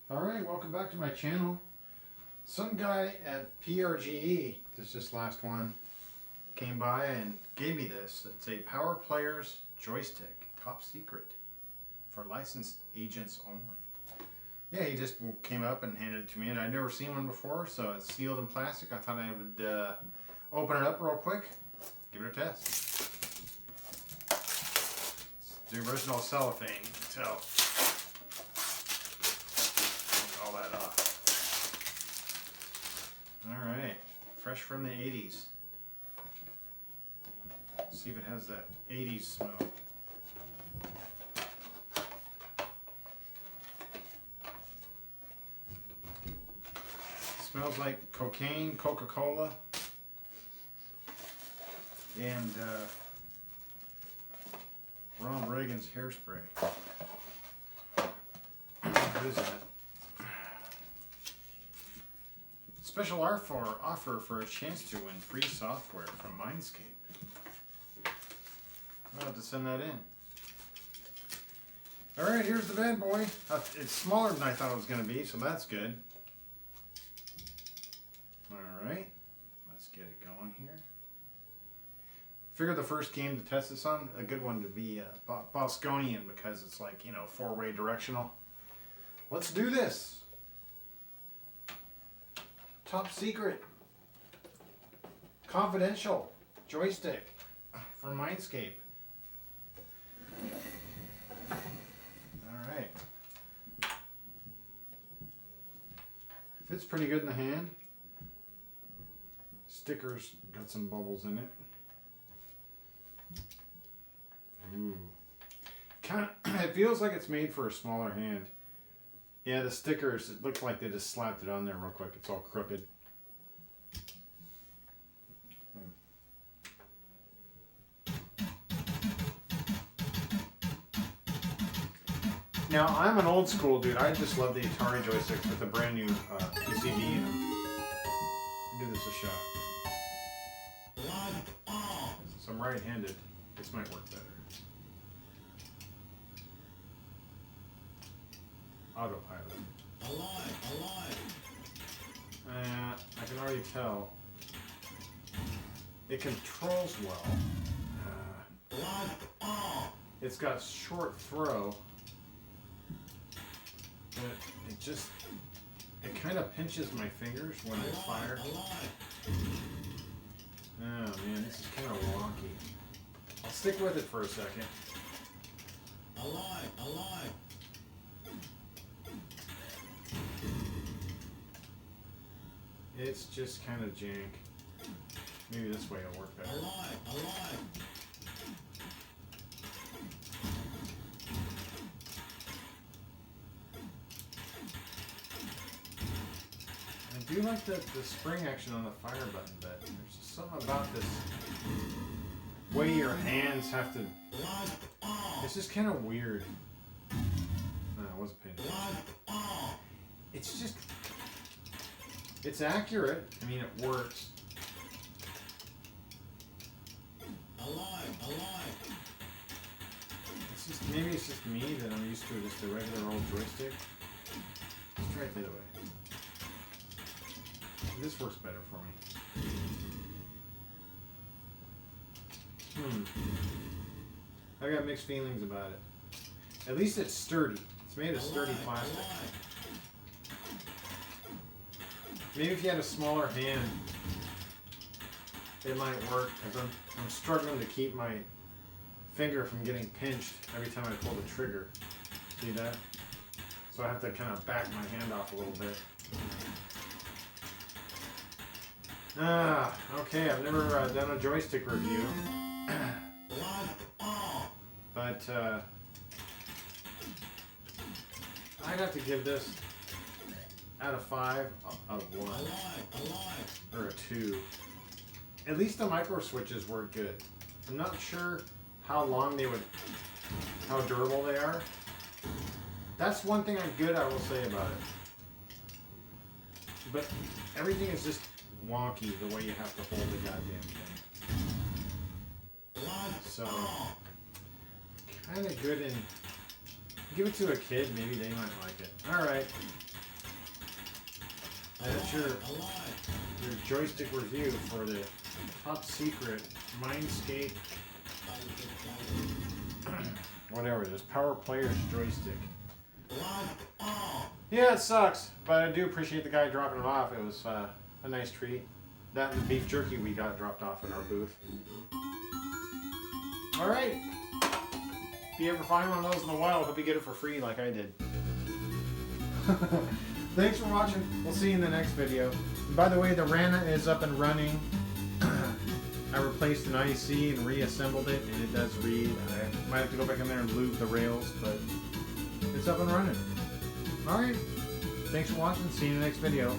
Alright, welcome back to my channel. Some guy at PRGE, this last one, came by and gave me this. It's a Power Players Joystick, top secret, for licensed agents only. Yeah, he just came up and handed it to me, and I'd never seen one before, so it's sealed in plastic. I thought I would open it up real quick, give it a test. It's the original cellophane, you can tell. Alright, fresh from the 80s. Let's see if it has that 80s smell. Smells like cocaine, Coca-Cola, and Ronald Reagan's hairspray. What is that? Special offer for a chance to win free software from Mindscape. I'll have to send that in. Alright, here's the bad boy. It's smaller than I thought it was going to be, so that's good. Alright, let's get it going here. Figured the first game to test this on, a good one to be Bosconian, because it's like, you know, four-way directional. Let's do this. Top secret, confidential joystick from Mindscape. Alright. Fits pretty good in the hand. Sticker's got some bubbles in it. Ooh. It feels like it's made for a smaller hand. Yeah, the stickers, it looks like they just slapped it on there real quick. It's all crooked. Now, I'm an old school dude. I just love the Atari joysticks with a brand new PCB in them. Give this a shot. Since I'm right-handed, this might work better. Autopilot. Alive. I can already tell. It controls well. It's got short throw. But it kind of pinches my fingers when I fire. Oh man, this is kind of wonky. I'll stick with it for a second. Alive. It's just kind of jank. Maybe this way will work better. Alive. I do like the spring action on the fire button, but there's just something about this way your hands have to... It's just kind of weird. No, I wasn't paying attention. It's just... It's accurate. I mean, it works. Alive. Maybe it's just me that I'm used to just a regular old joystick. Let's try it the other way. This works better for me. I got mixed feelings about it. At least it's sturdy. It's made of sturdy plastic. Maybe if you had a smaller hand, it might work, because I'm struggling to keep my finger from getting pinched every time I pull the trigger. See that? So I have to kind of back my hand off a little bit. Okay, I've never done a joystick review. But I'd have to give this out of 5 a 1 or a 2. At least the micro switches work good. I'm not sure how long how durable they are. That's one thing I will say about it. But everything is just wonky the way you have to hold the goddamn thing. So, kind of good in... Give it to a kid, maybe they might like it. Alright, That's your joystick review for the top secret Mindscape whatever it is, Power Player's joystick. Yeah, it sucks, but I do appreciate the guy dropping it off. It was a nice treat. That and the beef jerky we got dropped off in our booth. Alright. If you ever find one of those in the wild, hope you get it for free like I did. Thanks for watching. We'll see you in the next video. And by the way, the Rana is up and running. I replaced an IC and reassembled it, and it does read. I might have to go back in there and lube the rails, but it's up and running. Alright. Thanks for watching. See you in the next video.